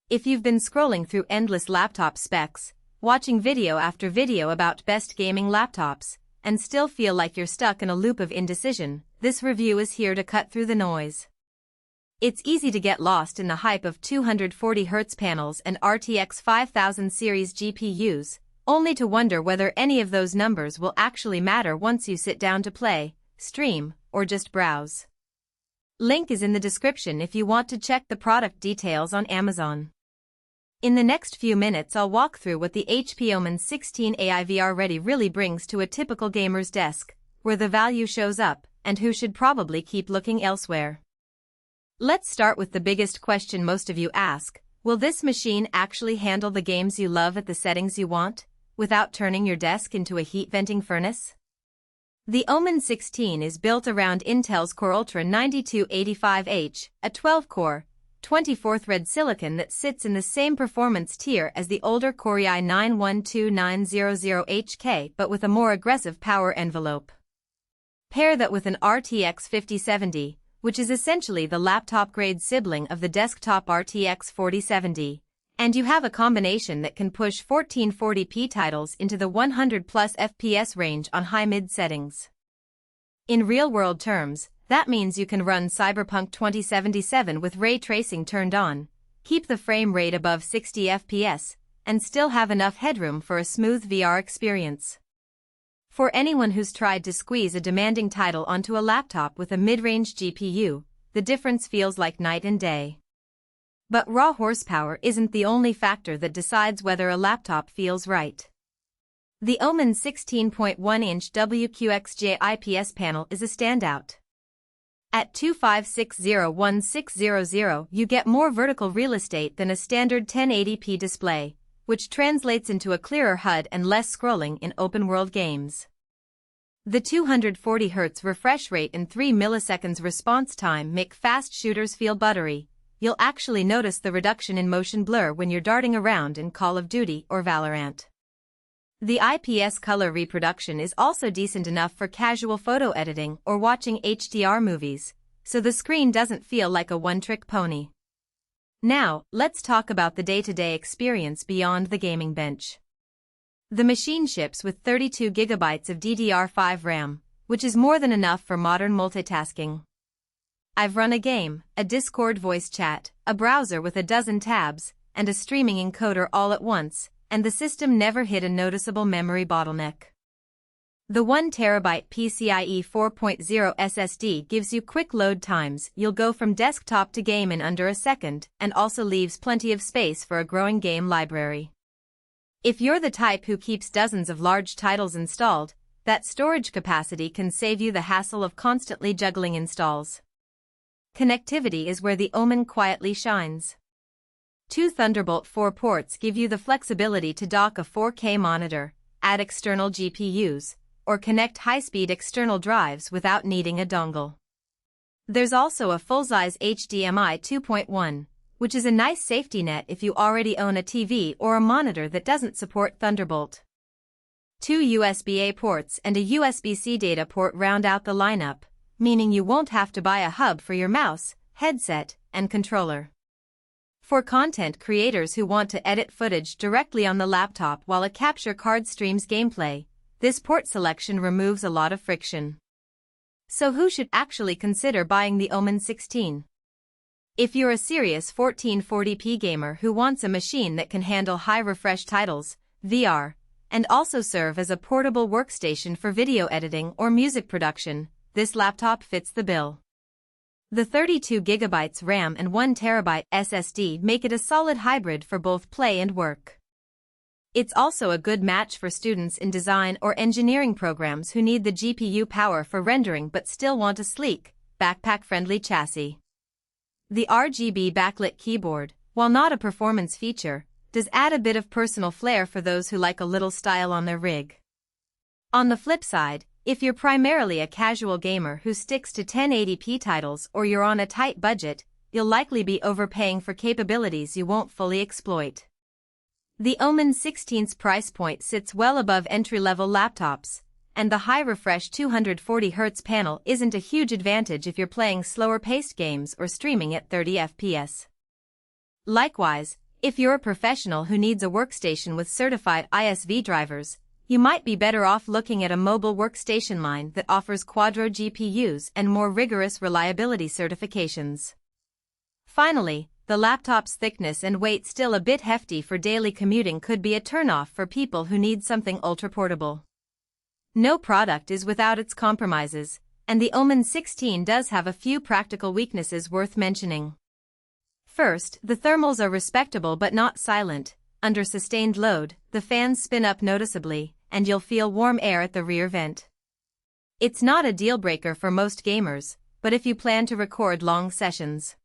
If you've been scrolling through endless laptop specs, watching video after video about best gaming laptops, and still feel like you're stuck in a loop of indecision, this review is here to cut through the noise. It's easy to get lost in the hype of 240Hz panels and RTX 5000 series GPUs, only to wonder whether any of those numbers will actually matter once you sit down to play, stream, or just browse. Link is in the description if you want to check the product details on Amazon. In the next few minutes I'll walk through what the HP Omen 16AI VR Ready really brings to a typical gamer's desk, where the value shows up, and who should probably keep looking elsewhere. Let's start with the biggest question most of you ask: will this machine actually handle the games you love at the settings you want, without turning your desk into a heat-venting furnace? The Omen 16 is built around Intel's Core Ultra 9285H, a 12-core, 24-thread silicon that sits in the same performance tier as the older Core i9-12900HK but with a more aggressive power envelope. Pair that with an RTX 5070, which is essentially the laptop-grade sibling of the desktop RTX 4070, and you have a combination that can push 1440p titles into the 100+ FPS range on high-mid settings. In real-world terms, that means you can run Cyberpunk 2077 with ray tracing turned on, keep the frame rate above 60 FPS, and still have enough headroom for a smooth VR experience. For anyone who's tried to squeeze a demanding title onto a laptop with a mid-range GPU, the difference feels like night and day. But raw horsepower isn't the only factor that decides whether a laptop feels right. The Omen 16.1-inch WQXGA IPS panel is a standout. At 25601600, you get more vertical real estate than a standard 1080p display, which translates into a clearer HUD and less scrolling in open-world games. The 240Hz refresh rate and 3 milliseconds response time make fast shooters feel buttery. You'll actually notice the reduction in motion blur when you're darting around in Call of Duty or Valorant. The IPS color reproduction is also decent enough for casual photo editing or watching HDR movies, so the screen doesn't feel like a one-trick pony. Now, let's talk about the day-to-day experience beyond the gaming bench. The machine ships with 32GB of DDR5 RAM, which is more than enough for modern multitasking. I've run a game, a Discord voice chat, a browser with a dozen tabs, and a streaming encoder all at once, and the system never hit a noticeable memory bottleneck. The 1TB PCIe 4.0 SSD gives you quick load times. You'll go from desktop to game in under a second, and also leaves plenty of space for a growing game library. If you're the type who keeps dozens of large titles installed, that storage capacity can save you the hassle of constantly juggling installs. Connectivity is where the Omen quietly shines. 2 Thunderbolt 4 ports give you the flexibility to dock a 4K monitor, add external GPUs, or connect high-speed external drives without needing a dongle. There's also a full-size HDMI 2.1, which is a nice safety net if you already own a TV or a monitor that doesn't support Thunderbolt. 2 USB-A ports and a USB-C data port round out the lineup, meaning you won't have to buy a hub for your mouse, headset, and controller. For content creators who want to edit footage directly on the laptop while a capture card streams gameplay, this port selection removes a lot of friction. So who should actually consider buying the Omen 16? If you're a serious 1440p gamer who wants a machine that can handle high refresh titles, VR, and also serve as a portable workstation for video editing or music production, this laptop fits the bill. The 32GB RAM and 1TB SSD make it a solid hybrid for both play and work. It's also a good match for students in design or engineering programs who need the GPU power for rendering but still want a sleek, backpack-friendly chassis. The RGB backlit keyboard, while not a performance feature, does add a bit of personal flair for those who like a little style on their rig. On the flip side, if you're primarily a casual gamer who sticks to 1080p titles or you're on a tight budget, you'll likely be overpaying for capabilities you won't fully exploit. The Omen 16's price point sits well above entry-level laptops, and the high-refresh 240Hz panel isn't a huge advantage if you're playing slower-paced games or streaming at 30 FPS. Likewise, If you're a professional who needs a workstation with certified ISV drivers, you might be better off looking at a mobile workstation line that offers Quadro GPUs and more rigorous reliability certifications. Finally, the laptop's thickness and weight still a bit hefty for daily commuting could be a turnoff for people who need something ultra-portable. No product is without its compromises, and the Omen 16 does have a few practical weaknesses worth mentioning. First, the thermals are respectable but not silent. Under sustained load, the fans spin up noticeably, and you'll feel warm air at the rear vent. It's not a deal breaker for most gamers, but if you plan to record long sessions,